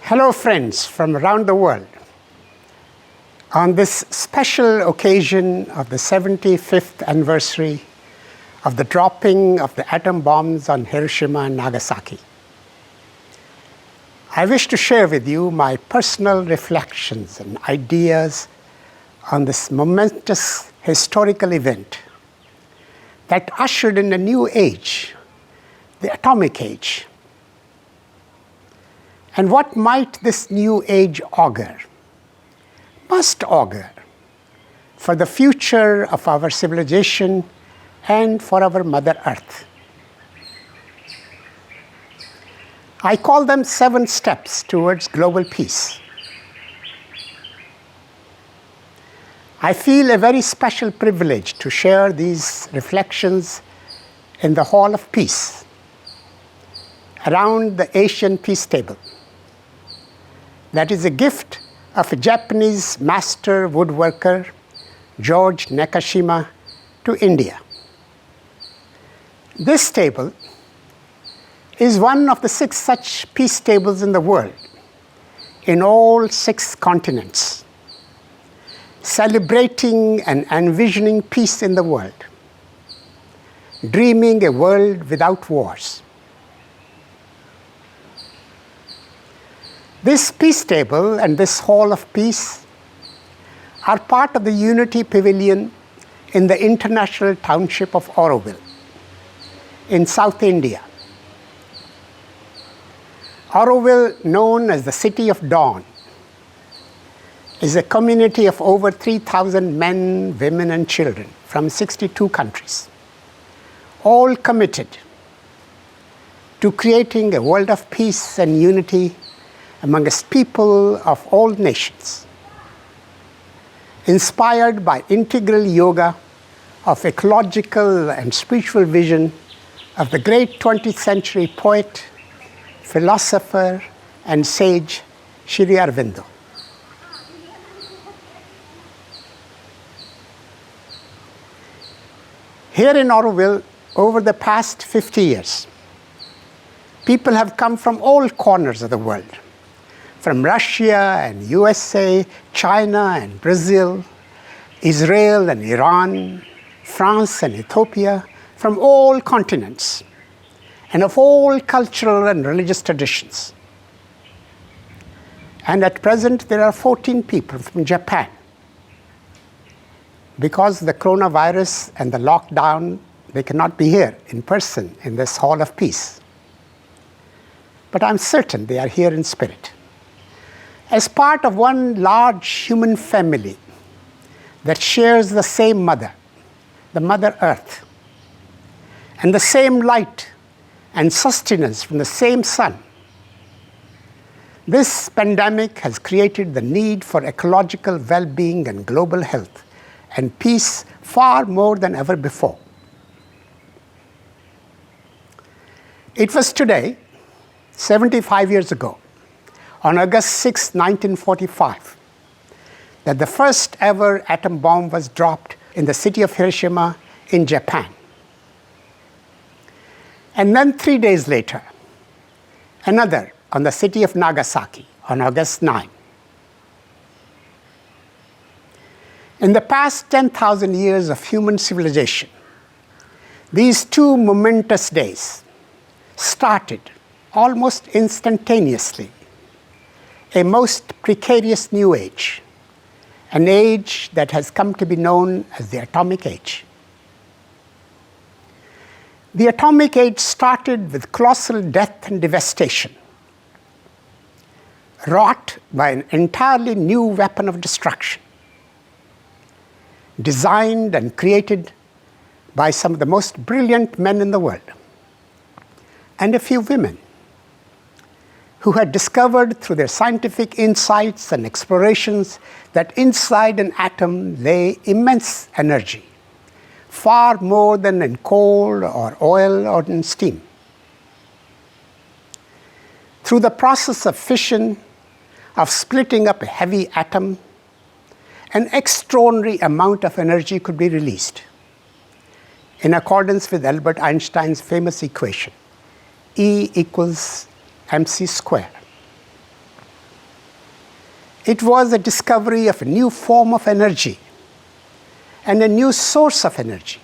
Hello friends from around the world. On this special occasion of the 75th anniversary of the dropping of the atom bombs on Hiroshima and Nagasaki, I wish to share with you my personal reflections and ideas on this momentous historical event that ushered in a new age, the atomic age. And what might this new age augur, must augur, for the future of our civilization and for our Mother Earth? I call them 7 steps towards global peace. I feel a very special privilege to share these reflections in the Hall of Peace, around the Asian Peace Table. That is a gift of a Japanese master woodworker, George Nakashima, to India. This table is one of the 6 such peace tables in the world, in all 6 continents, celebrating and envisioning peace in the world, dreaming a world without wars. This peace table and this Hall of Peace are part of the Unity Pavilion in the International Township of Auroville in South India. Auroville, known as the City of Dawn, is a community of over 3,000 men, women, and children from 62 countries, all committed to creating a world of peace and unity amongst people of all nations, inspired by integral yoga of ecological and spiritual vision of the great 20th century poet, philosopher, and sage Sri Aurobindo. Here in Auroville, over the past 50 years, people have come from all corners of the world, from Russia and USA, China and Brazil, Israel and Iran, France and Ethiopia, from all continents, and of all cultural and religious traditions. And at present, there are 14 people from Japan. Because of the coronavirus and the lockdown, they cannot be here in person in this Hall of Peace. But I'm certain they are here in spirit, as part of one large human family that shares the same mother, the Mother Earth, and the same light and sustenance from the same sun. This pandemic has created the need for ecological well-being and global health and peace far more than ever before. It was today, 75 years ago, on August 6, 1945, that the first ever atom bomb was dropped in the city of Hiroshima in Japan. And then 3 days later, another on the city of Nagasaki on August 9. In the past 10,000 years of human civilization, these 2 momentous days started almost instantaneously a most precarious new age, an age that has come to be known as the Atomic Age. The Atomic Age started with colossal death and devastation, wrought by an entirely new weapon of destruction, designed and created by some of the most brilliant men in the world, and a few women who had discovered through their scientific insights and explorations that inside an atom lay immense energy, far more than in coal or oil or in steam. Through the process of fission, of splitting up a heavy atom, an extraordinary amount of energy could be released, in accordance with Albert Einstein's famous equation, E equals mc square. It was a discovery of a new form of energy and a new source of energy.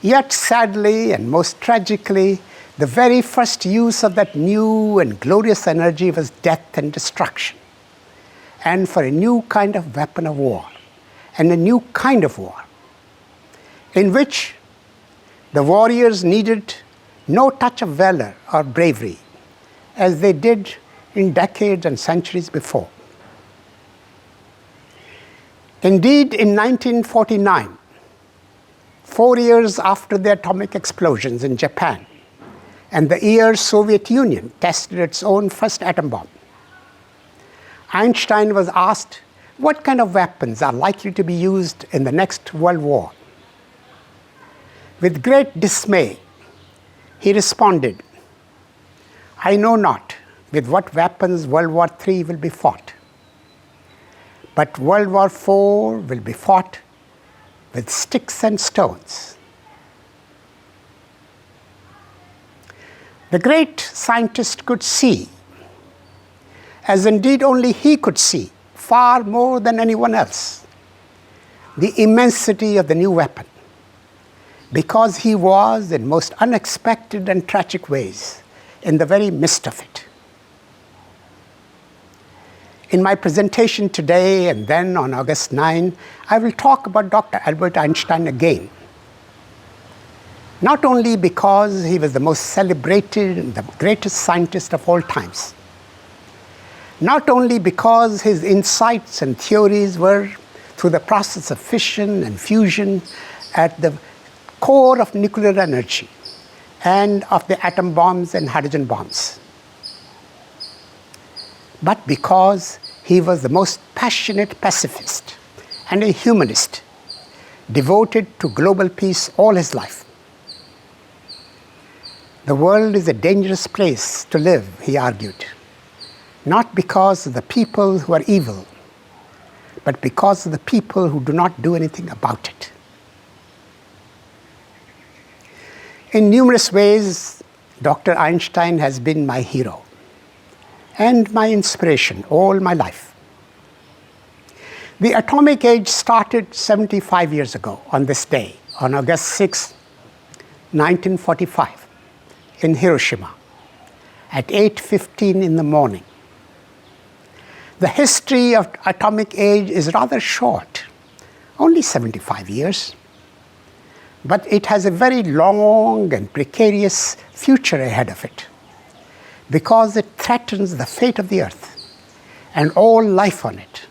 Yet sadly and most tragically, the very first use of that new and glorious energy was death and destruction, and for a new kind of weapon of war, and a new kind of war, in which the warriors needed no touch of valor or bravery, as they did in decades and centuries before. Indeed, in 1949, 4 years after the atomic explosions in Japan, and the year Soviet Union tested its own first atom bomb, Einstein was asked what kind of weapons are likely to be used in the next World War. With great dismay, he responded, "I know not with what weapons World War III will be fought, but World War IV will be fought with sticks and stones." The great scientist could see, as indeed only he could see, far more than anyone else, the immensity of the new weapon, because he was, in most unexpected and tragic ways, in the very midst of it. In my presentation today and then on August 9, I will talk about Dr. Albert Einstein again. Not only because he was the most celebrated and the greatest scientist of all times, not only because his insights and theories were, through the process of fission and fusion, at the core of nuclear energy and of the atom bombs and hydrogen bombs, but because he was the most passionate pacifist and a humanist, devoted to global peace all his life. The world is a dangerous place to live, he argued, not because of the people who are evil, but because of the people who do not do anything about it. In numerous ways, Dr. Einstein has been my hero and my inspiration all my life. The atomic age started 75 years ago on this day, on August 6, 1945, in Hiroshima, at 8:15 in the morning. The history of atomic age is rather short, only 75 years. But it has a very long and precarious future ahead of it, because it threatens the fate of the earth and all life on it.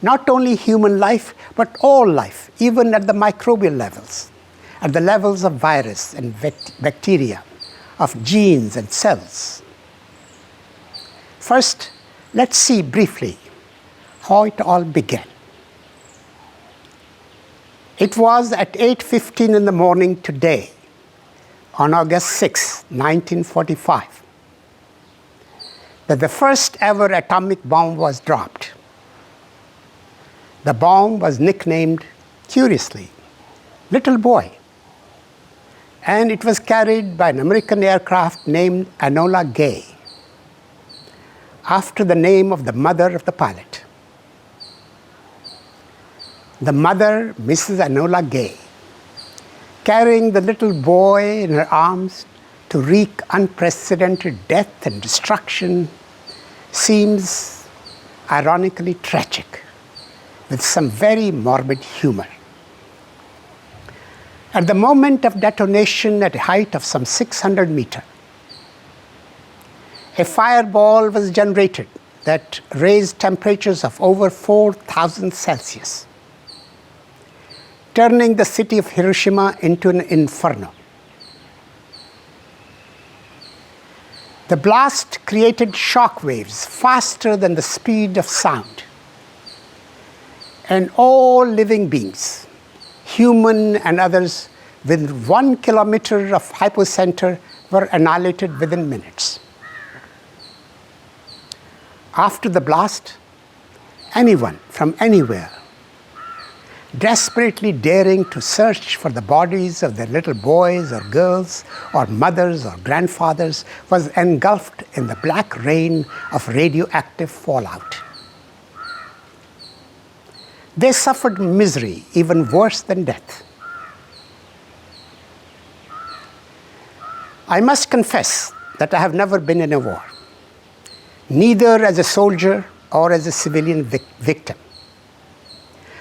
Not only human life, but all life, even at the microbial levels, at the levels of virus and bacteria, of genes and cells. First, let's see briefly how it all began. It was at 8:15 in the morning today, on August 6, 1945, that the first ever atomic bomb was dropped. The bomb was nicknamed, curiously, Little Boy, and it was carried by an American aircraft named Enola Gay, after the name of the mother of the pilot. The mother, Mrs. Enola Gay, carrying the little boy in her arms to wreak unprecedented death and destruction, seems ironically tragic, with some very morbid humor. At the moment of detonation at a height of some 600 meters, a fireball was generated that raised temperatures of over 4,000 Celsius, turning the city of Hiroshima into an inferno. The blast created shock waves faster than the speed of sound, and all living beings, human and others, within 1 kilometer of hypocenter were annihilated within minutes. After the blast, anyone from anywhere, desperately daring to search for the bodies of their little boys or girls or mothers or grandfathers, was engulfed in the black rain of radioactive fallout. They suffered misery even worse than death. I must confess that I have never been in a war, neither as a soldier or as a civilian victim.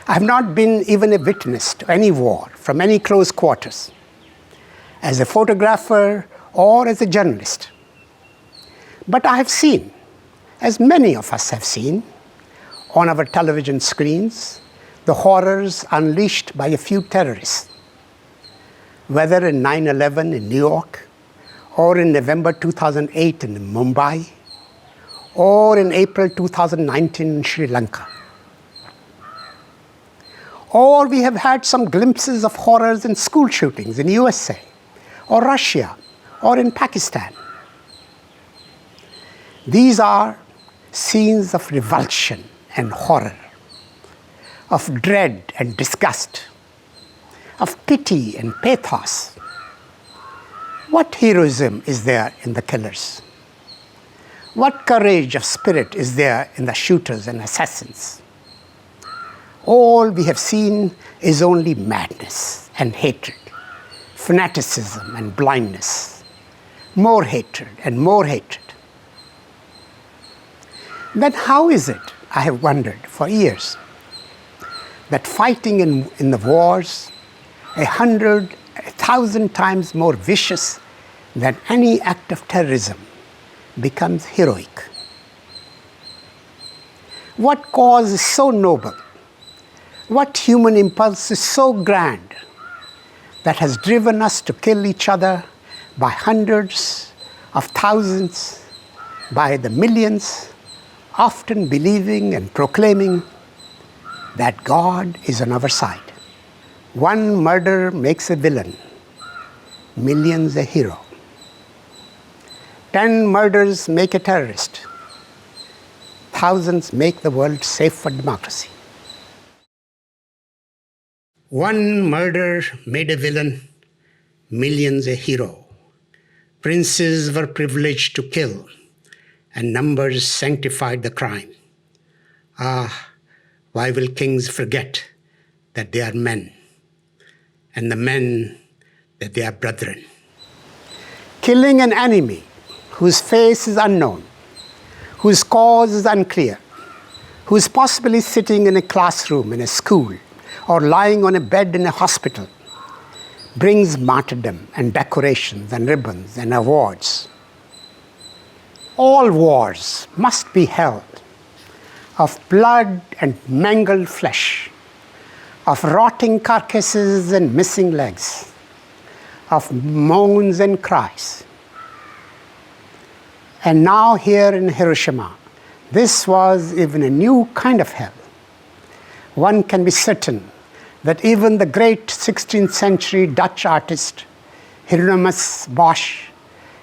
I have not been even a witness to any war from any close quarters, as a photographer or as a journalist. But I have seen, as many of us have seen, on our television screens, the horrors unleashed by a few terrorists, whether in 9/11 in New York, or in November 2008 in Mumbai, or in April 2019 in Sri Lanka. Or we have had some glimpses of horrors in school shootings in USA, or Russia, or in Pakistan. These are scenes of revulsion and horror, of dread and disgust, of pity and pathos. What heroism is there in the killers? What courage of spirit is there in the shooters and assassins? All we have seen is only madness and hatred, fanaticism and blindness, more hatred and more hatred. Then how is it, I have wondered for years, that fighting in the wars, 100, 1,000 times more vicious than any act of terrorism, becomes heroic? What cause is so noble? What human impulse is so grand that has driven us to kill each other by hundreds of thousands, by the millions, often believing and proclaiming that God is on our side? One murder makes a villain, millions a hero. 10 murders make a terrorist. Thousands make the world safe for democracy. One murder made a villain, millions a hero. Princes were privileged to kill, and numbers sanctified the crime. Ah, why will kings forget that they are men, and the men that they are brethren? Killing an enemy whose face is unknown, whose cause is unclear, who is possibly sitting in a classroom in a school or lying on a bed in a hospital, brings martyrdom and decorations and ribbons and awards. All wars must be held of blood and mangled flesh, of rotting carcasses and missing legs, of moans and cries. And now here in Hiroshima, this was even a new kind of hell. One can be certain that even the great 16th century Dutch artist Hieronymus Bosch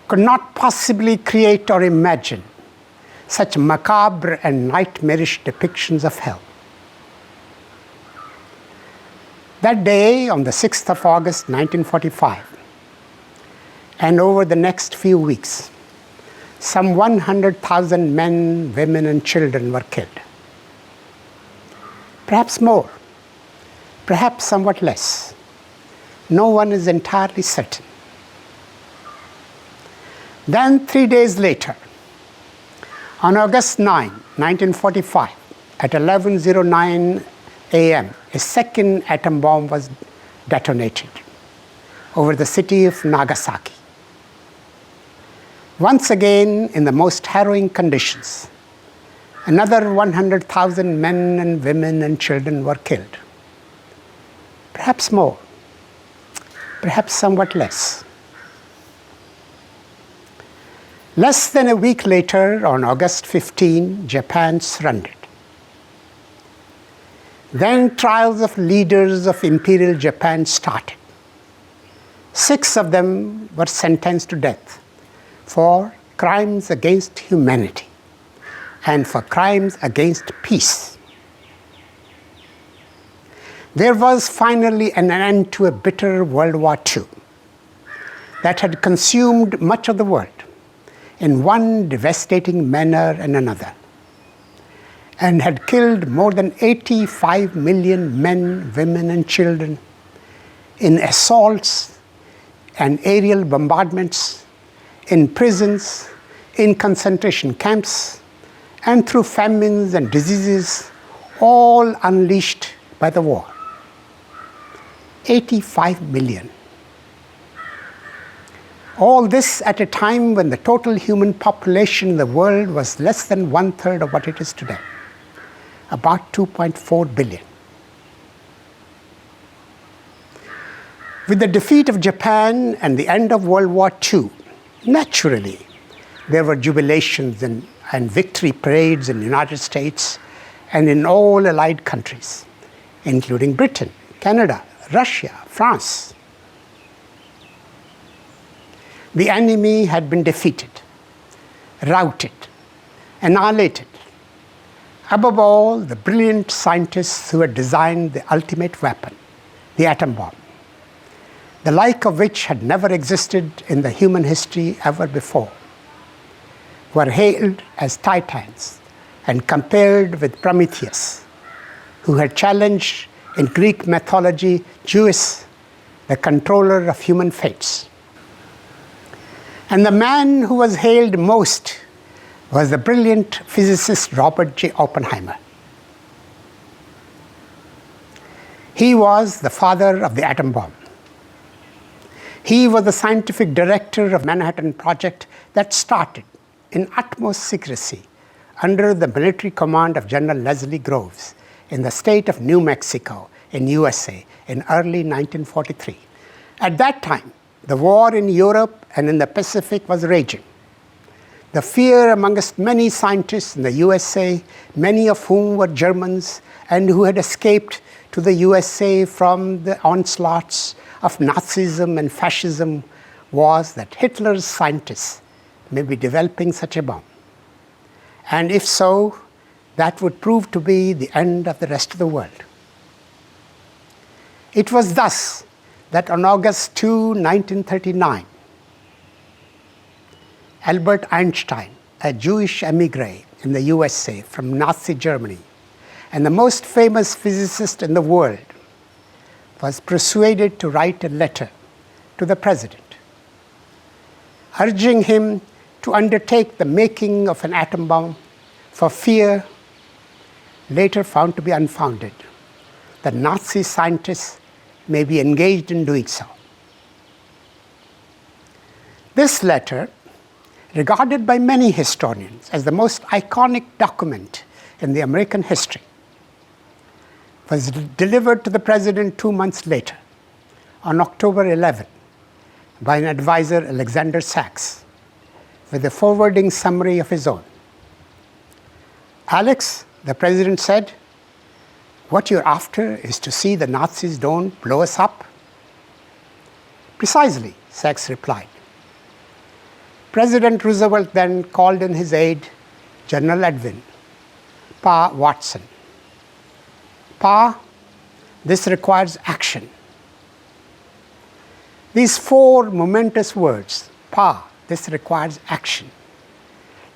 could not possibly create or imagine such macabre and nightmarish depictions of hell. That day, on the 6th of August 1945, and over the next few weeks, some 100,000 men, women, and children were killed. Perhaps more, perhaps somewhat less. No one is entirely certain. Then 3 days later, on August 9, 1945, at 11:09 a.m., a second atom bomb was detonated over the city of Nagasaki. Once again, in the most harrowing conditions, another 100,000 men and women and children were killed. Perhaps more, perhaps somewhat less. Less than a week later, on August 15, Japan surrendered. Then trials of leaders of Imperial Japan started. 6 of them were sentenced to death for crimes against humanity and for crimes against peace. There was finally an end to a bitter World War II that had consumed much of the world in one devastating manner and another. and had killed more than 85 million men, women, and children in assaults and aerial bombardments, in prisons, in concentration camps, and through famines and diseases, all unleashed by the war. 85 million. All this at a time when the total human population in the world was less than 1/3 of what it is today, about 2.4 billion. With the defeat of Japan and the end of World War II, naturally, there were jubilations and victory parades in the United States and in all allied countries, including Britain, Canada, Russia, France. The enemy had been defeated, routed, annihilated. Above all, the brilliant scientists who had designed the ultimate weapon, the atom bomb, the like of which had never existed in the human history ever before, were hailed as titans and compared with Prometheus, who had challenged in Greek mythology Zeus, the controller of human fates. And the man who was hailed most was the brilliant physicist Robert J. Oppenheimer. He was the father of the atom bomb. He was the scientific director of Manhattan Project that started in utmost secrecy under the military command of General Leslie Groves in the state of New Mexico in USA in early 1943. At that time, the war in Europe and in the Pacific was raging. The fear amongst many scientists in the USA, many of whom were Germans and who had escaped to the USA from the onslaughts of Nazism and fascism, was that Hitler's scientists may be developing such a bomb. And if so, that would prove to be the end of the rest of the world. It was thus that on August 2, 1939, Albert Einstein, a Jewish emigre in the USA from Nazi Germany, and the most famous physicist in the world, was persuaded to write a letter to the president, urging him to undertake the making of an atom bomb for fear, later found to be unfounded, that Nazi scientists may be engaged in doing so. This letter, regarded by many historians as the most iconic document in the American history, was delivered to the president 2 months later, on October 11, by an advisor, Alexander Sachs, with a forwarding summary of his own. "Alex," the president said, "what you're after is to see the Nazis don't blow us up?" "Precisely," Sachs replied. President Roosevelt then called in his aide, General Edwin Pa Watson. "Pa, this requires action." These 4 momentous words, "Pa, this requires action,"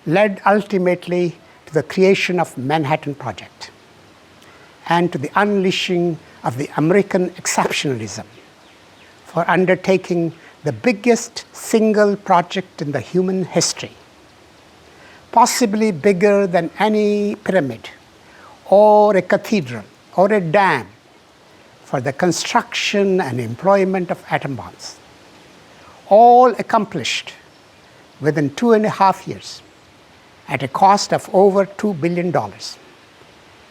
led ultimately to the creation of Manhattan Project and to the unleashing of the American exceptionalism for undertaking the biggest single project in the human history, possibly bigger than any pyramid or a cathedral or a dam, for the construction and employment of atom bombs, all accomplished within 2.5 years at a cost of over $2 billion,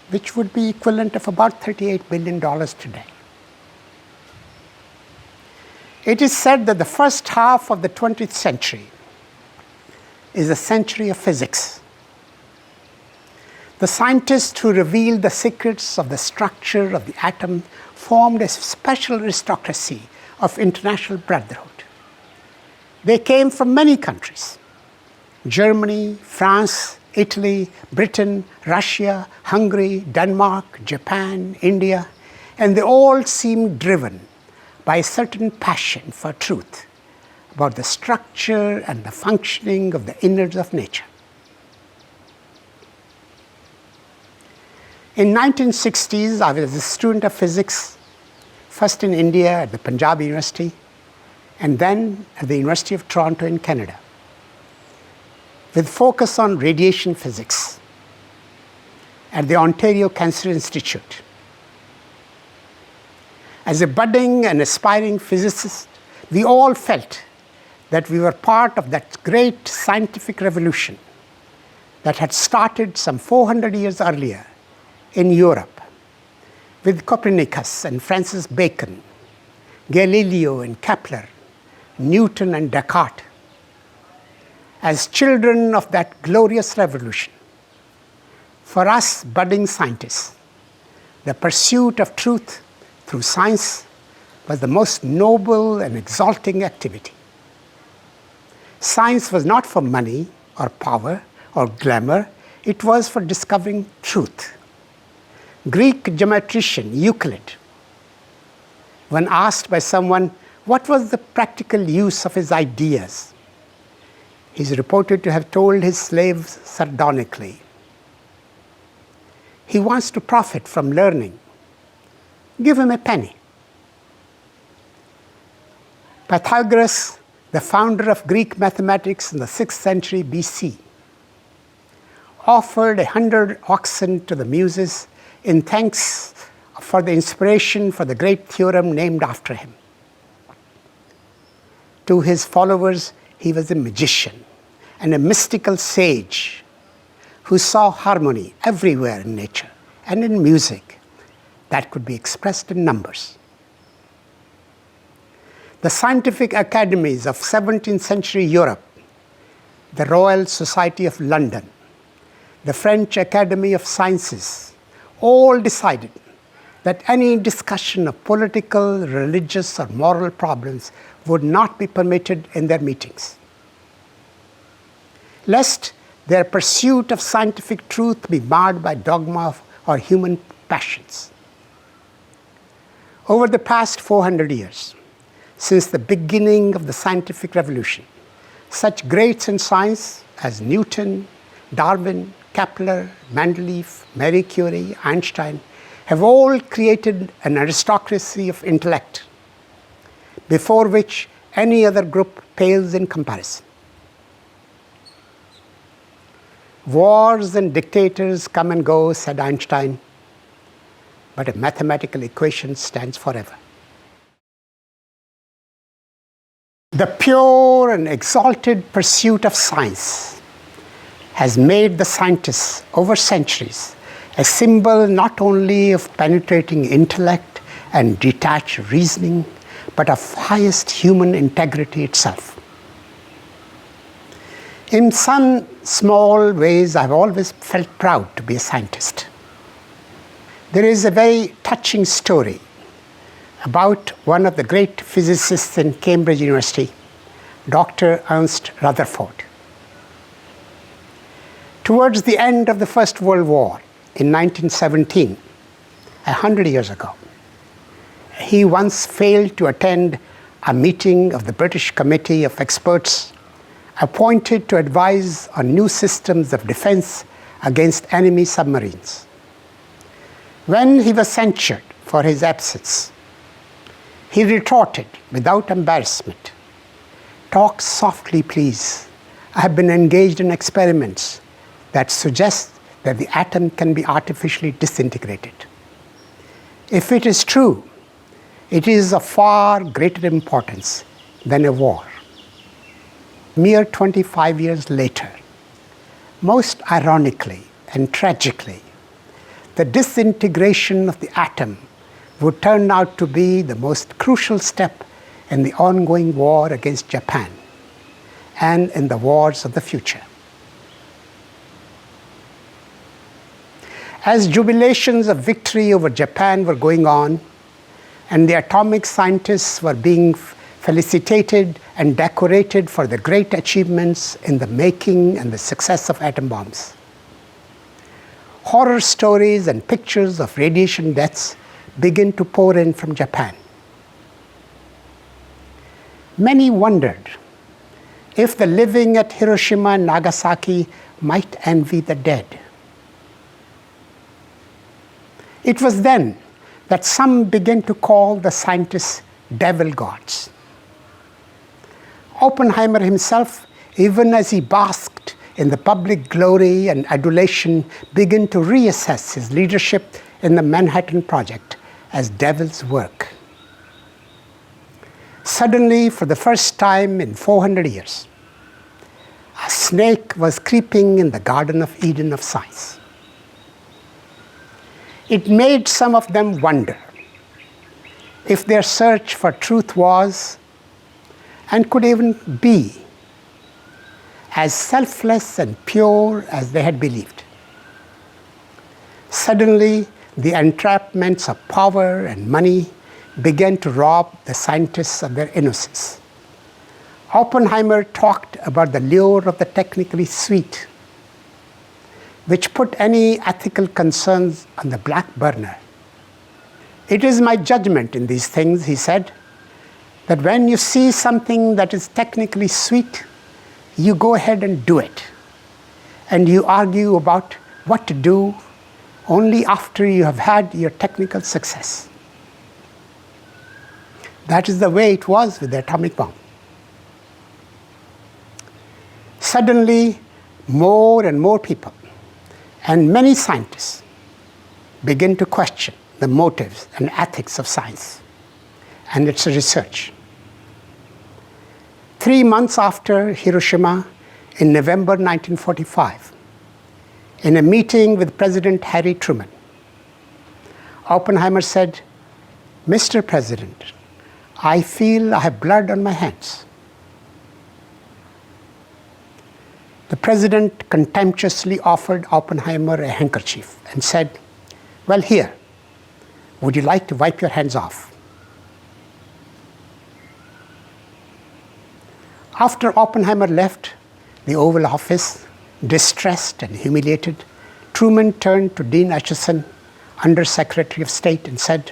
which would be equivalent of about $38 billion today. It is said that the first half of the 20th century is a century of physics. The scientists who revealed the secrets of the structure of the atom formed a special aristocracy of international brotherhood. They came from many countries: Germany, France, Italy, Britain, Russia, Hungary, Denmark, Japan, India, and they all seemed driven by a certain passion for truth about the structure and the functioning of the innards of nature. In 1960s, I was a student of physics, first in India at the Punjab University, and then at the University of Toronto in Canada, with focus on radiation physics at the Ontario Cancer Institute. As a budding and aspiring physicist, we all felt that we were part of that great scientific revolution that had started some 400 years earlier in Europe with Copernicus and Francis Bacon, Galileo and Kepler, Newton and Descartes. As children of that glorious revolution, for us budding scientists, the pursuit of truth through science was the most noble and exalting activity. Science was not for money or power or glamour, it was for discovering truth. Greek geometrician Euclid, when asked by someone what was the practical use of his ideas, he is reported to have told his slaves sardonically, he wants to profit from learning. Give him a penny. Pythagoras, the founder of Greek mathematics in the 6th century BC, offered 100 oxen to the Muses in thanks for the inspiration for the great theorem named after him. To his followers, he was a magician and a mystical sage who saw harmony everywhere in nature and in music that could be expressed in numbers. The scientific academies of 17th century Europe, the Royal Society of London, the French Academy of Sciences, all decided that any discussion of political, religious, or moral problems would not be permitted in their meetings, lest their pursuit of scientific truth be marred by dogma or human passions. Over the past 400 years, since the beginning of the scientific revolution, such greats in science as Newton, Darwin, Kepler, Mendeleev, Marie Curie, Einstein have all created an aristocracy of intellect before which any other group pales in comparison. Wars and dictators come and go, said Einstein, but a mathematical equation stands forever. The pure and exalted pursuit of science has made the scientists over centuries a symbol not only of penetrating intellect and detached reasoning, but of highest human integrity itself. In some small ways, I've always felt proud to be a scientist. There is a very touching story about one of the great physicists in Cambridge University, Dr. Ernst Rutherford. Towards the end of the First World War in 1917, 100 years ago, he once failed to attend a meeting of the British Committee of Experts appointed to advise on new systems of defense against enemy submarines. When he was censured for his absence, he retorted without embarrassment, "Talk softly, please. I have been engaged in experiments that suggest that the atom can be artificially disintegrated. If it is true, it is of far greater importance than a war." Mere 25 years later, most ironically and tragically, the disintegration of the atom would turn out to be the most crucial step in the ongoing war against Japan and in the wars of the future. As jubilations of victory over Japan were going on, and the atomic scientists were being felicitated and decorated for the great achievements in the making and the success of atom bombs, horror stories and pictures of radiation deaths began to pour in from Japan. Many wondered if the living at Hiroshima and Nagasaki might envy the dead. It was then that some began to call the scientists devil gods. Oppenheimer himself, even as he basked in the public glory and adulation, began to reassess his leadership in the Manhattan Project as devil's work. Suddenly, for the first time in 400 years, a snake was creeping in the Garden of Eden of science. It made some of them wonder if their search for truth was, and could even be, as selfless and pure as they had believed. Suddenly, the entrapments of power and money began to rob the scientists of their innocence. Oppenheimer talked about the lure of the technically sweet, which put any ethical concerns on the back burner. It is my judgment in these things, he said, that when you see something that is technically sweet, you go ahead and do it. And you argue about what to do only after you have had your technical success. That is the way it was with the atomic bomb. Suddenly, more and more people, and many scientists, begin to question the motives and ethics of science and its research. 3 months after Hiroshima, in November 1945, in a meeting with President Harry Truman, Oppenheimer said, "Mr. President, I feel I have blood on my hands." The president contemptuously offered Oppenheimer a handkerchief and said, "Well, here, would you like to wipe your hands off?" After Oppenheimer left the Oval Office, distressed and humiliated, Truman turned to Dean Acheson, Under Secretary of State, and said,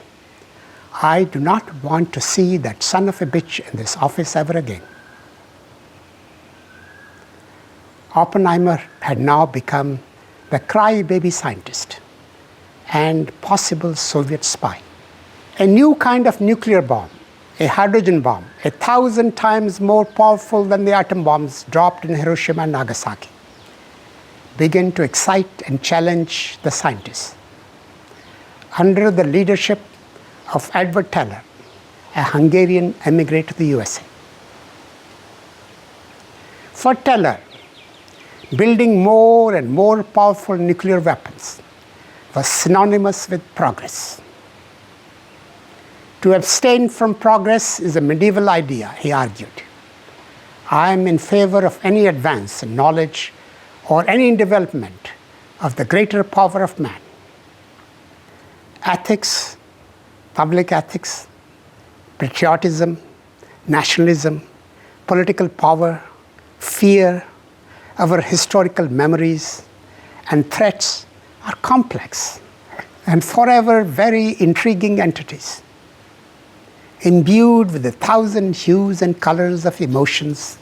"I do not want to see that son of a bitch in this office ever again." Oppenheimer had now become the crybaby scientist and possible Soviet spy. A new kind of nuclear bomb, a hydrogen bomb, 1,000 times more powerful than the atom bombs dropped in Hiroshima and Nagasaki, began to excite and challenge the scientists. Under the leadership of Edward Teller, a Hungarian emigrant to the USA. For Teller, building more and more powerful nuclear weapons was synonymous with progress. To abstain from progress is a medieval idea, he argued. I am in favor of any advance in knowledge or any development of the greater power of man. Ethics, public ethics, patriotism, nationalism, political power, fear, our historical memories and threats are complex and forever very intriguing entities, imbued with 1,000 hues and colors of emotions,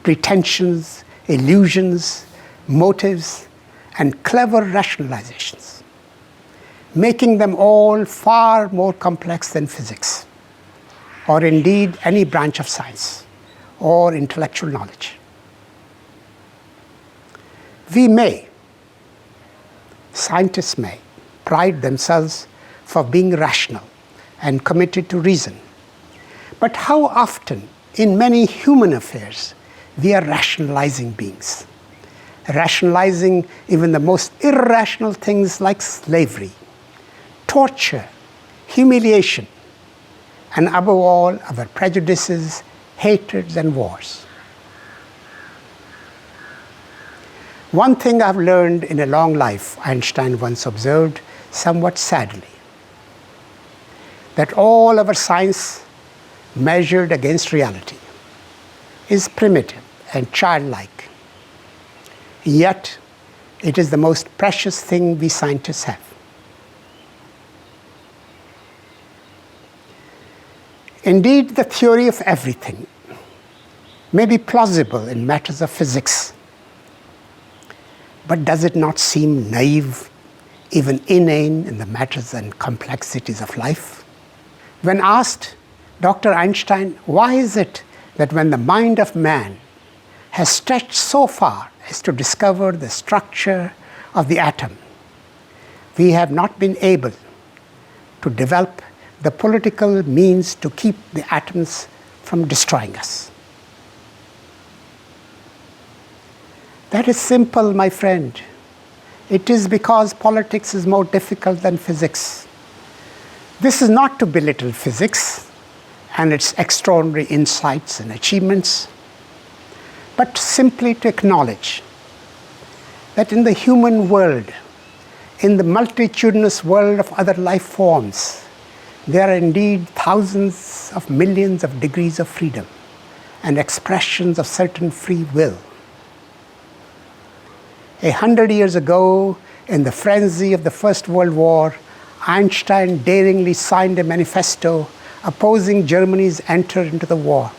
pretensions, illusions, motives, and clever rationalizations, making them all far more complex than physics, or indeed any branch of science or intellectual knowledge. We may, scientists may, pride themselves for being rational and committed to reason. But how often in many human affairs we are rationalizing beings, rationalizing even the most irrational things like slavery, torture, humiliation, and above all, our prejudices, hatreds, and wars. One thing I've learned in a long life, Einstein once observed, somewhat sadly, that all our science measured against reality is primitive and childlike. Yet, it is the most precious thing we scientists have. Indeed, the theory of everything may be plausible in matters of physics, but does it not seem naive, even inane in the matters and complexities of life? When asked, Dr. Einstein, why is it that when the mind of man has stretched so far as to discover the structure of the atom, we have not been able to develop the political means to keep the atoms from destroying us? That is simple, my friend. It is because politics is more difficult than physics. This is not to belittle physics and its extraordinary insights and achievements, but simply to acknowledge that in the human world, in the multitudinous world of other life forms, there are indeed thousands of millions of degrees of freedom and expressions of certain free will. 100 years ago, in the frenzy of the First World War, Einstein daringly signed a manifesto opposing Germany's entry into the war.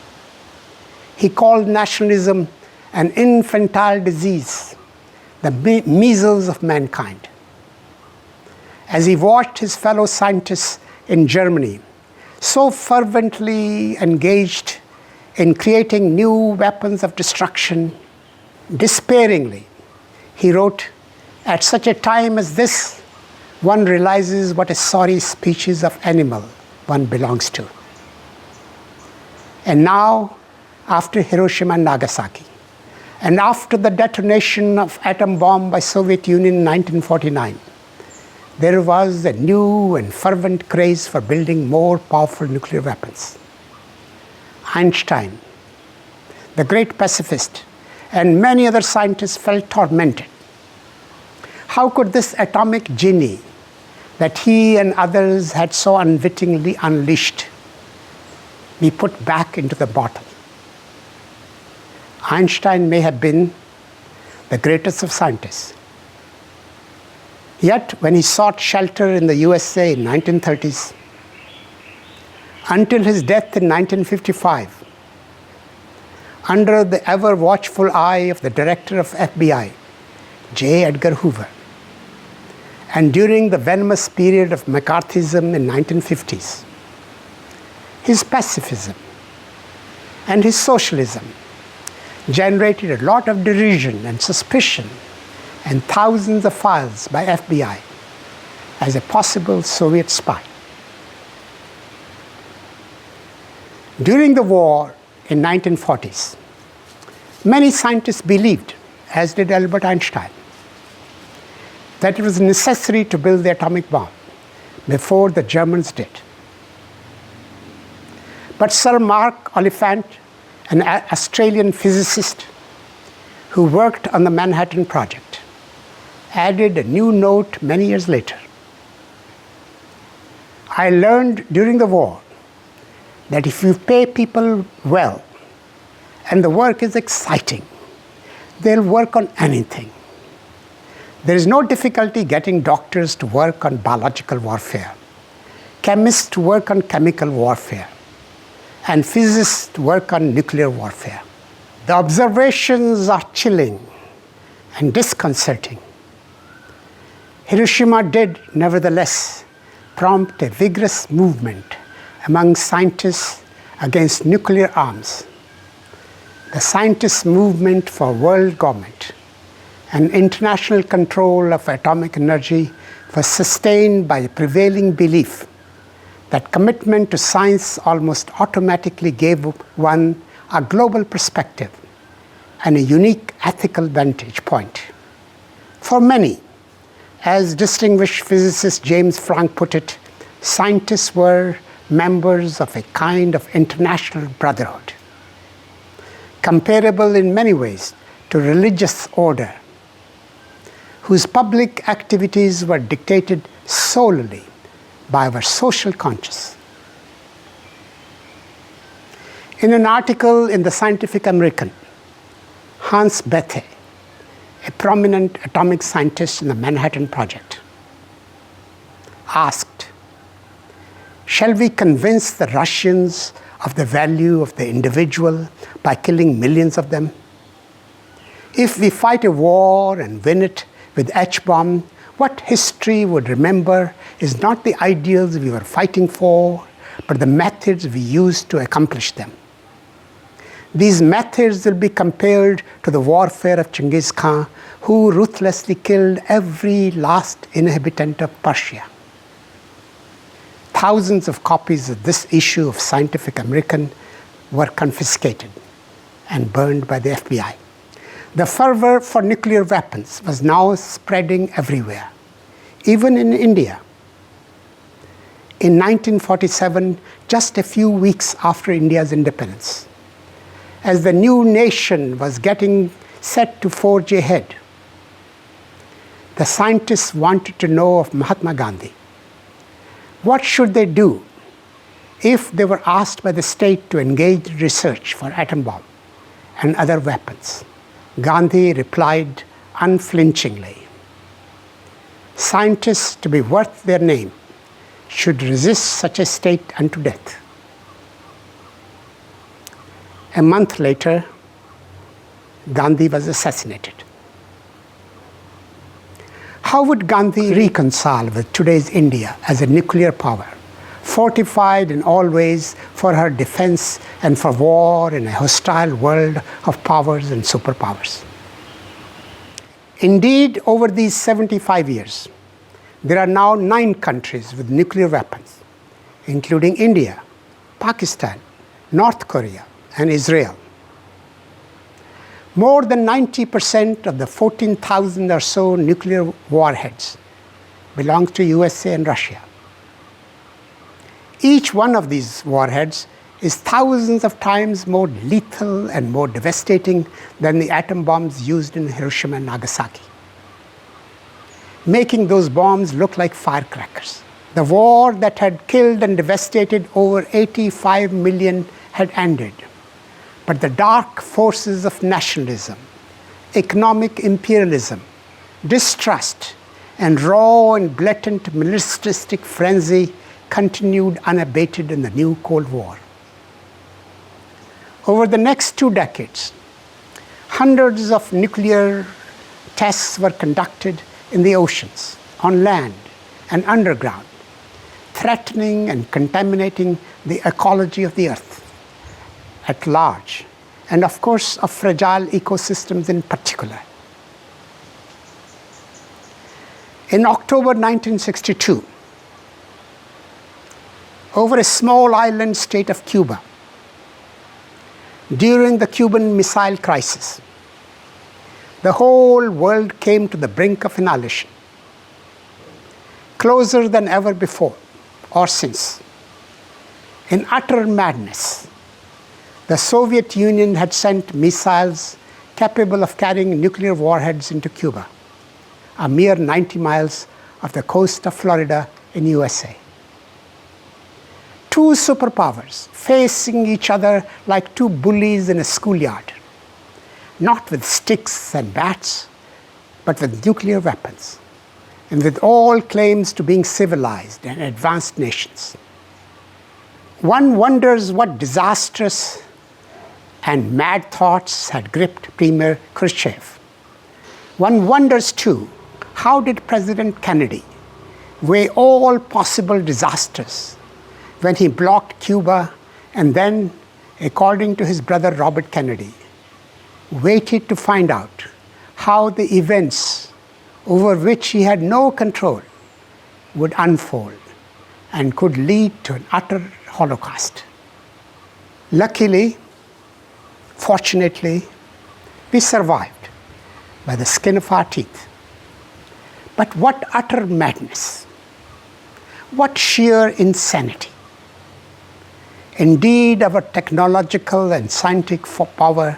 He called nationalism an infantile disease, the measles of mankind. As he watched his fellow scientists in Germany so fervently engaged in creating new weapons of destruction, despairingly, he wrote, "At such a time as this, one realizes what a sorry species of animal one belongs to." And now, after Hiroshima and Nagasaki, and after the detonation of atom bomb by Soviet Union in 1949, there was a new and fervent craze for building more powerful nuclear weapons. Einstein, the great pacifist, and many other scientists felt tormented. How could this atomic genie that he and others had so unwittingly unleashed be put back into the bottle? Einstein may have been the greatest of scientists. Yet, when he sought shelter in the USA in 1930s, until his death in 1955, under the ever-watchful eye of the director of FBI, J. Edgar Hoover, and during the venomous period of McCarthyism in 1950s, his pacifism and his socialism generated a lot of derision and suspicion and thousands of files by FBI as a possible Soviet spy. During the war in 1940s, many scientists believed, as did Albert Einstein, that it was necessary to build the atomic bomb before the Germans did. But Sir Mark Oliphant, an Australian physicist who worked on the Manhattan Project, added a new note many years later. "I learned during the war that if you pay people well and the work is exciting, they'll work on anything. There is no difficulty getting doctors to work on biological warfare, chemists to work on chemical warfare, and physicists to work on nuclear warfare." The observations are chilling and disconcerting. Hiroshima did, nevertheless, prompt a vigorous movement among scientists against nuclear arms. The scientists' movement for world government and international control of atomic energy was sustained by a prevailing belief that commitment to science almost automatically gave one a global perspective and a unique ethical vantage point. For many, as distinguished physicist James Franck put it, scientists were members of a kind of international brotherhood, comparable in many ways to religious order, whose public activities were dictated solely by our social conscience. In an article in the Scientific American, Hans Bethe, a prominent atomic scientist in the Manhattan Project, asked, "Shall we convince the Russians of the value of the individual by killing millions of them? If we fight a war and win it with H-bomb, What history would remember is not the ideals we were fighting for, but the methods we used to accomplish them. These methods will be compared to the warfare of Genghis Khan, who ruthlessly killed every last inhabitant of Persia. Thousands of copies of this issue of Scientific American were confiscated and burned by the FBI. The fervor for nuclear weapons was now spreading everywhere, even in India. In 1947, just a few weeks after India's independence, as the new nation was getting set to forge ahead, the scientists wanted to know of Mahatma Gandhi. What should they do if they were asked by the state to engage in research for atom bomb and other weapons? Gandhi replied unflinchingly, "Scientists, to be worth their name, should resist such a state unto death." A month later, Gandhi was assassinated. How would Gandhi reconcile with today's India as a nuclear power, fortified in all ways for her defense and for war in a hostile world of powers and superpowers? Indeed, over these 75 years, there are now 9 countries with nuclear weapons, including India, Pakistan, North Korea, and Israel. More than 90% of the 14,000 or so nuclear warheads belong to USA and Russia. Each one of these warheads is thousands of times more lethal and more devastating than the atom bombs used in Hiroshima and Nagasaki, making those bombs look like firecrackers. The war that had killed and devastated over 85 million had ended. But the dark forces of nationalism, economic imperialism, distrust, and raw and blatant militaristic frenzy continued unabated in the new Cold War. Over the next 2 decades, hundreds of nuclear tests were conducted in the oceans, on land, and underground, threatening and contaminating the ecology of the Earth at large, and of course of fragile ecosystems in particular. In October 1962, over a small island state of Cuba, during the Cuban Missile Crisis, the whole world came to the brink of annihilation, closer than ever before or since. In utter madness, the Soviet Union had sent missiles capable of carrying nuclear warheads into Cuba, a mere 90 miles off the coast of Florida in USA. 2 superpowers facing each other like 2 bullies in a schoolyard, not with sticks and bats, but with nuclear weapons, and with all claims to being civilized and advanced nations. One wonders what disastrous and mad thoughts had gripped Premier Khrushchev. One wonders too, how did President Kennedy weigh all possible disasters when he blocked Cuba and then, according to his brother Robert Kennedy, waited to find out how the events over which he had no control would unfold and could lead to an utter holocaust. Luckily, fortunately, we survived by the skin of our teeth. But what utter madness! What sheer insanity! Indeed, our technological and scientific power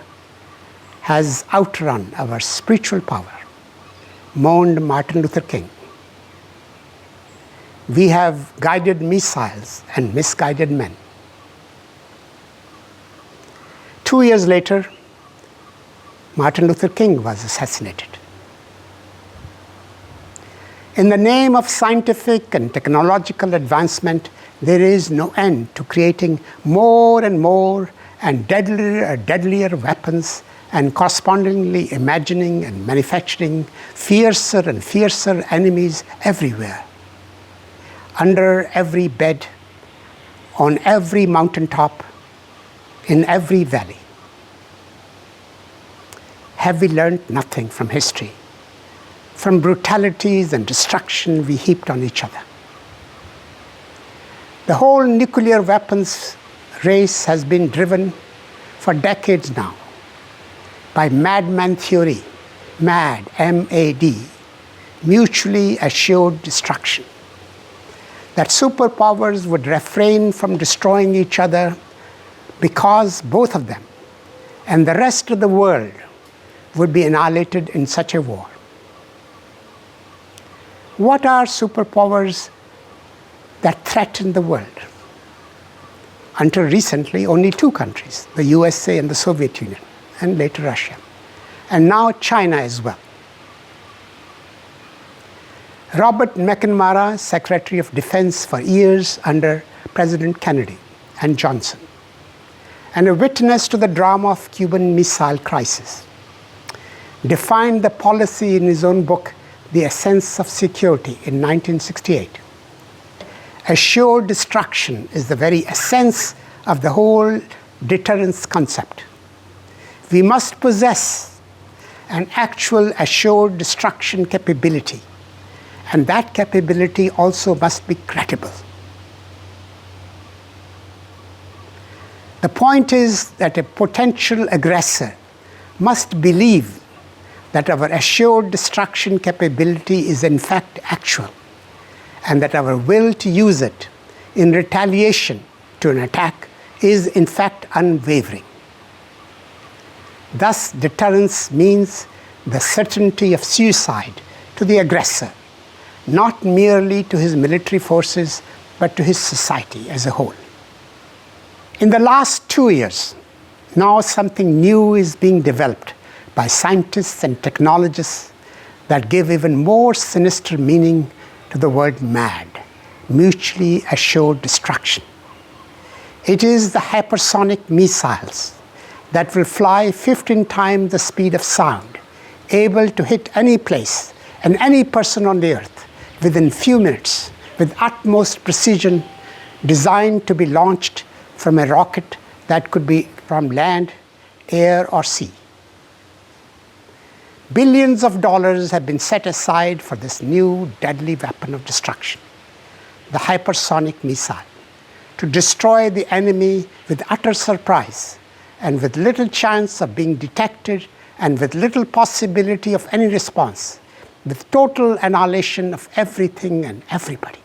has outrun our spiritual power, mourned Martin Luther King. We have guided missiles and misguided men. 2 years later, Martin Luther King was assassinated. In the name of scientific and technological advancement, there is no end to creating more and more and deadlier weapons and correspondingly imagining and manufacturing fiercer and fiercer enemies everywhere, under every bed, on every mountaintop, in every valley. Have we learned nothing from history, from brutalities and destruction we heaped on each other? The whole nuclear weapons race has been driven for decades now by madman theory, MAD, M-A-D, mutually assured destruction. That superpowers would refrain from destroying each other because both of them and the rest of the world would be annihilated in such a war. What are superpowers that threaten the world? Until recently, only two countries, the USA and the Soviet Union, and later Russia, and now China as well. Robert McNamara, Secretary of Defense for years under President Kennedy and Johnson, and a witness to the drama of Cuban Missile Crisis, defined the policy in his own book, The Essence of Security, in 1968. Assured destruction is the very essence of the whole deterrence concept. We must possess an actual assured destruction capability, and that capability also must be credible. The point is that a potential aggressor must believe that our assured destruction capability is in fact actual, and that our will to use it in retaliation to an attack is in fact unwavering. Thus, deterrence means the certainty of suicide to the aggressor, not merely to his military forces, but to his society as a whole. In the last 2 years, now something new is being developed by scientists and technologists that give even more sinister meaning to the word MAD, mutually assured destruction. It is the hypersonic missiles that will fly 15 times the speed of sound, able to hit any place and any person on the earth within few minutes with utmost precision, designed to be launched from a rocket that could be from land, air, or sea. Billions of dollars have been set aside for this new deadly weapon of destruction, the hypersonic missile, to destroy the enemy with utter surprise and with little chance of being detected and with little possibility of any response, with total annihilation of everything and everybody.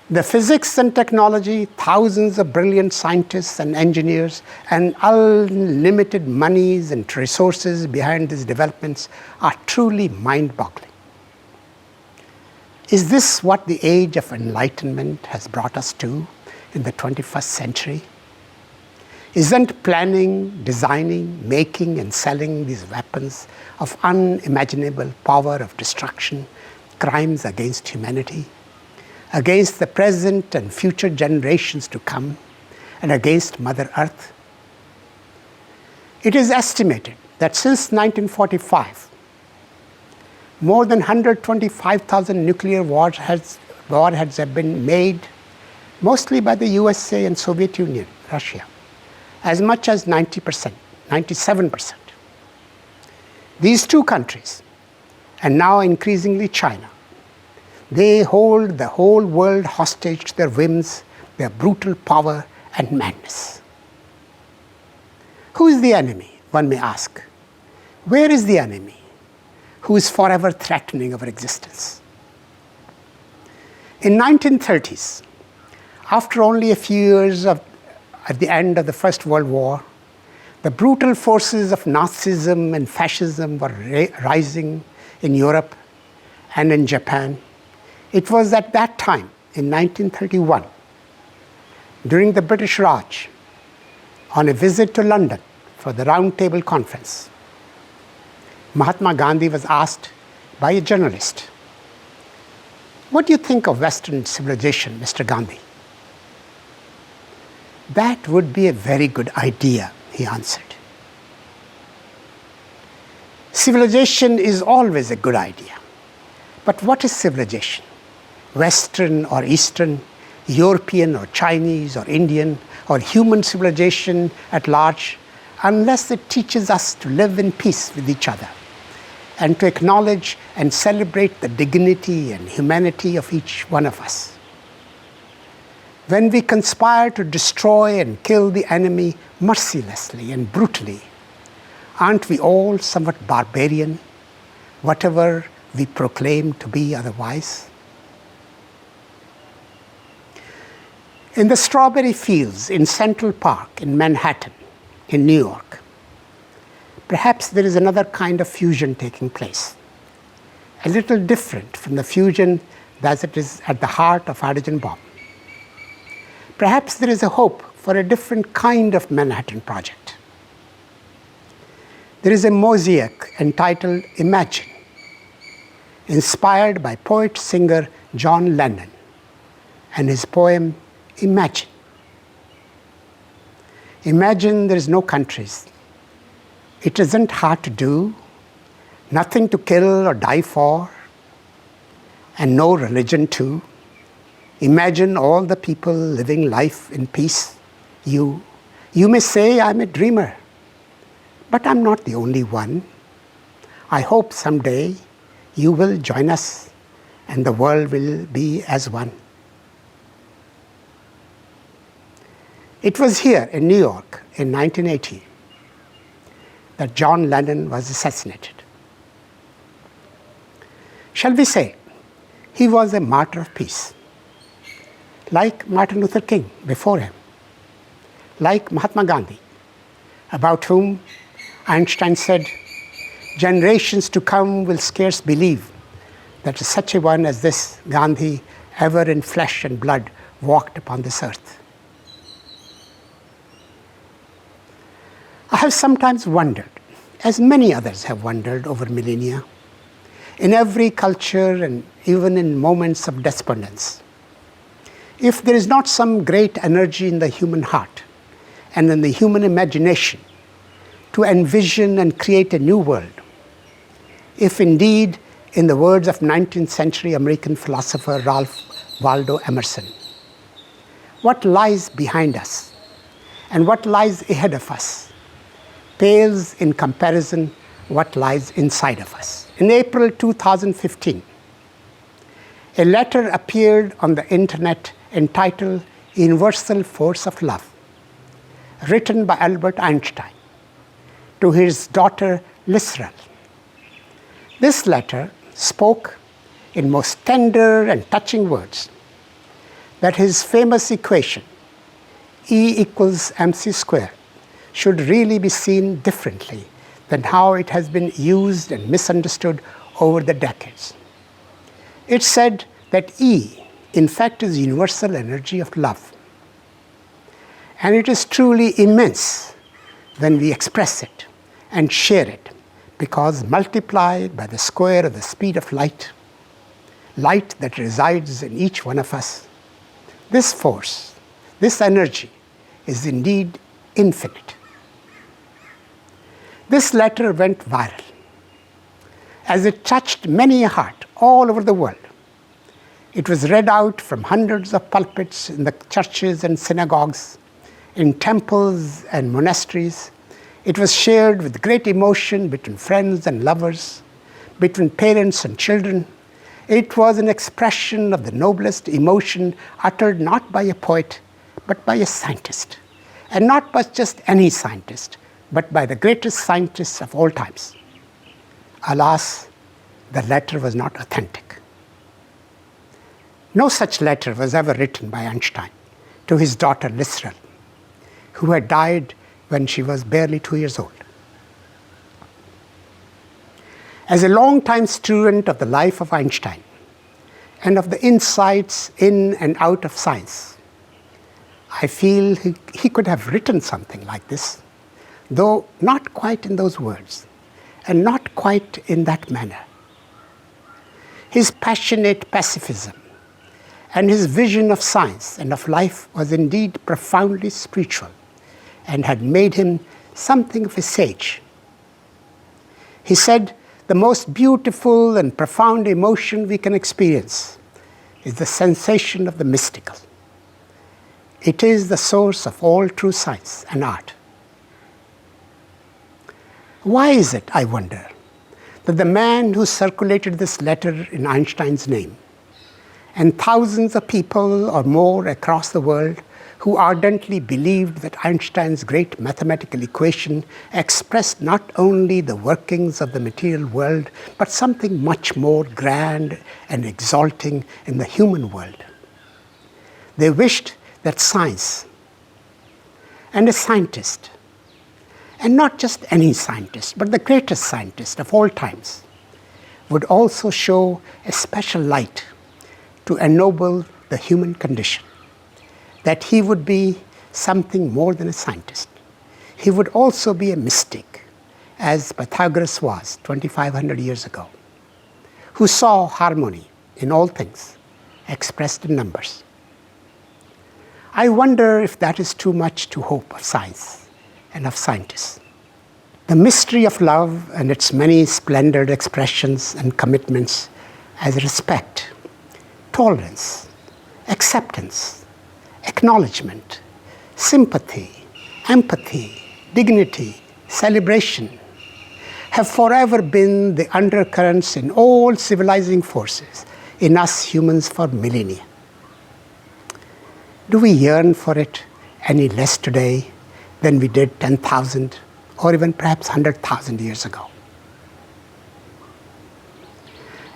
The physics and technology, thousands of brilliant scientists and engineers, and unlimited monies and resources behind these developments are truly mind-boggling. Is this what the age of enlightenment has brought us to in the 21st century? Isn't planning, designing, making, and selling these weapons of unimaginable power of destruction crimes against humanity, against the present and future generations to come, and against Mother Earth? It is estimated that since 1945, more than 125,000 nuclear warheads have been made, mostly by the USA and Soviet Union, Russia, as much as 90%, 97%. These two countries, and now increasingly China, they hold the whole world hostage to their whims, their brutal power and madness. Who is the enemy, one may ask? Where is the enemy who is forever threatening our existence? In 1930s, after only a few years at the end of the First World War, the brutal forces of Nazism and fascism were rising in Europe and in Japan. It was at that time, in 1931, during the British Raj, on a visit to London for the Round Table Conference, Mahatma Gandhi was asked by a journalist, "What do you think of Western civilization, Mr. Gandhi?" "That would be a very good idea," he answered. Civilization is always a good idea. But what is civilization? Western or Eastern, European or Chinese or Indian, or human civilization at large, unless it teaches us to live in peace with each other and to acknowledge and celebrate the dignity and humanity of each one of us. When we conspire to destroy and kill the enemy mercilessly and brutally, aren't we all somewhat barbarian, whatever we proclaim to be otherwise? In the strawberry fields in Central Park in Manhattan, in New York, perhaps there is another kind of fusion taking place, a little different from the fusion that it is at the heart of hydrogen bomb. Perhaps there is a hope for a different kind of Manhattan Project. There is a mosaic entitled Imagine, inspired by poet-singer John Lennon and his poem Imagine. Imagine there is no countries. It isn't hard to do, nothing to kill or die for, and no religion too. Imagine all the people living life in peace. You may say I'm a dreamer, but I'm not the only one. I hope someday you will join us and the world will be as one. It was here in New York in 1980 that John Lennon was assassinated. Shall we say, he was a martyr of peace, like Martin Luther King before him, like Mahatma Gandhi, about whom Einstein said, generations to come will scarce believe that such a one as this Gandhi ever in flesh and blood walked upon this earth. I have sometimes wondered, as many others have wondered over millennia, in every culture and even in moments of despondence, if there is not some great energy in the human heart and in the human imagination to envision and create a new world, if indeed, in the words of 19th century American philosopher Ralph Waldo Emerson, what lies behind us and what lies ahead of us pales in comparison what lies inside of us. In April 2015, a letter appeared on the internet entitled Universal Force of Love, written by Albert Einstein to his daughter Lisrel. This letter spoke in most tender and touching words that his famous equation, E equals mc squared, should really be seen differently than how it has been used and misunderstood over the decades. It said that E, in fact, is universal energy of love. And it is truly immense when we express it and share it, because multiplied by the square of the speed of light, light that resides in each one of us, this force, this energy is indeed infinite. This letter went viral as it touched many a heart all over the world. It was read out from hundreds of pulpits in the churches and synagogues, in temples and monasteries. It was shared with great emotion between friends and lovers, between parents and children. It was an expression of the noblest emotion uttered not by a poet, but by a scientist. And not by just any scientist, but by the greatest scientists of all times. Alas, the letter was not authentic. No such letter was ever written by Einstein to his daughter Lisrel, who had died when she was barely 2 years old. As a long-time student of the life of Einstein and of the insights in and out of science, I feel he could have written something like this, though not quite in those words, and not quite in that manner. His passionate pacifism and his vision of science and of life was indeed profoundly spiritual and had made him something of a sage. He said, the most beautiful and profound emotion we can experience is the sensation of the mystical. It is the source of all true science and art. Why is it, I wonder, that the man who circulated this letter in Einstein's name, and thousands of people or more across the world who ardently believed that Einstein's great mathematical equation expressed not only the workings of the material world, but something much more grand and exalting in the human world. They wished that science and a scientist, and not just any scientist, but the greatest scientist of all times, would also show a special light to ennoble the human condition, that he would be something more than a scientist. He would also be a mystic, as Pythagoras was 2,500 years ago, who saw harmony in all things expressed in numbers. I wonder if that is too much to hope of science and of scientists. The mystery of love and its many splendid expressions and commitments as respect, tolerance, acceptance, acknowledgement, sympathy, empathy, dignity, celebration, have forever been the undercurrents in all civilizing forces in us humans for millennia. Do we yearn for it any less today than we did 10,000 or even perhaps 100,000 years ago?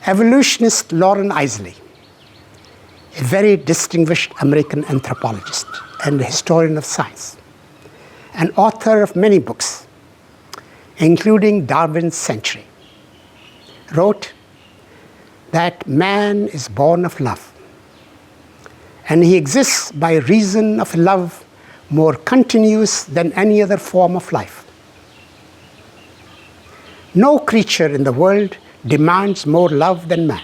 Evolutionist Lauren Isley, a very distinguished American anthropologist and a historian of science, and author of many books, including Darwin's Century, wrote that man is born of love, and he exists by reason of a love more continuous than any other form of life. No creature in the world demands more love than man.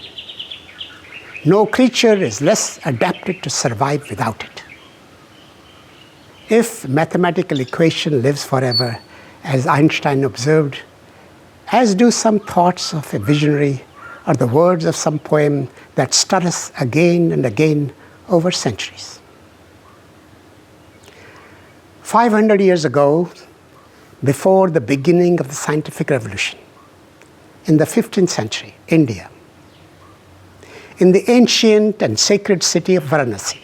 No creature is less adapted to survive without it. If mathematical equation lives forever, as Einstein observed, as do some thoughts of a visionary or the words of some poem that stir us again and again over centuries. 500 years ago, before the beginning of the scientific revolution, in the 15th century, India, in the ancient and sacred city of Varanasi,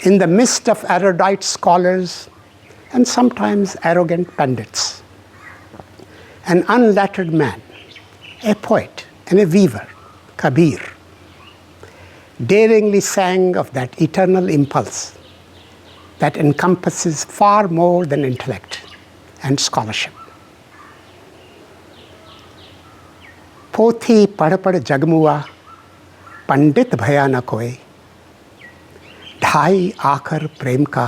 in the midst of erudite scholars and sometimes arrogant pandits, an unlettered man, a poet and a weaver, Kabir, daringly sang of that eternal impulse that encompasses far more than intellect and scholarship. Pothi पढ़ पढ़ जगमुआ पंडित भया न कोय ढाई आखर प्रेम का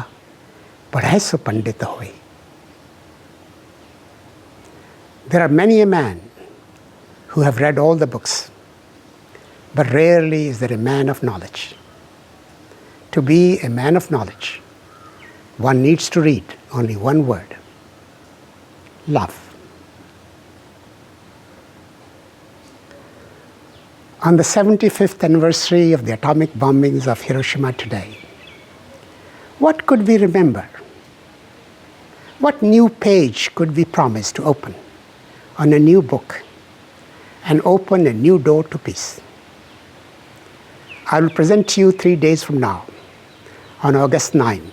पढ़े सो पंडित होय. There are many a man who have read all the books, but rarely is there a man of knowledge. To be a man of knowledge, one needs to read only one word: love. On the 75th anniversary of the atomic bombings of Hiroshima today, what could we remember? What new page could we promise to open on a new book and open a new door to peace? I will present to you 3 days from now, on August 9,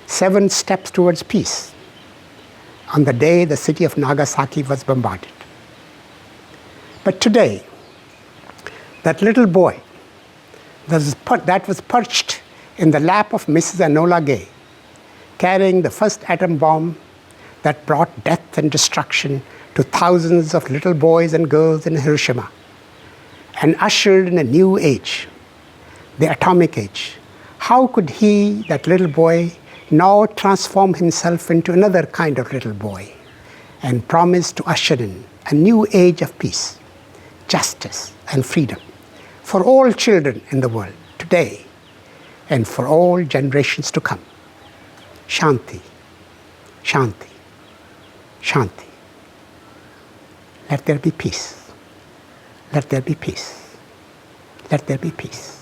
7 steps towards peace, on the day the city of Nagasaki was bombarded. But today, that little boy that was perched in the lap of Mrs. Enola Gay, carrying the first atom bomb that brought death and destruction to thousands of little boys and girls in Hiroshima, and ushered in a new age, the atomic age. How could he, that little boy, now transform himself into another kind of little boy and promise to usher in a new age of peace, justice, and freedom for all children in the world today and for all generations to come? Shanti, Shanti. Shanti. Let there be peace. Let there be peace. Let there be peace.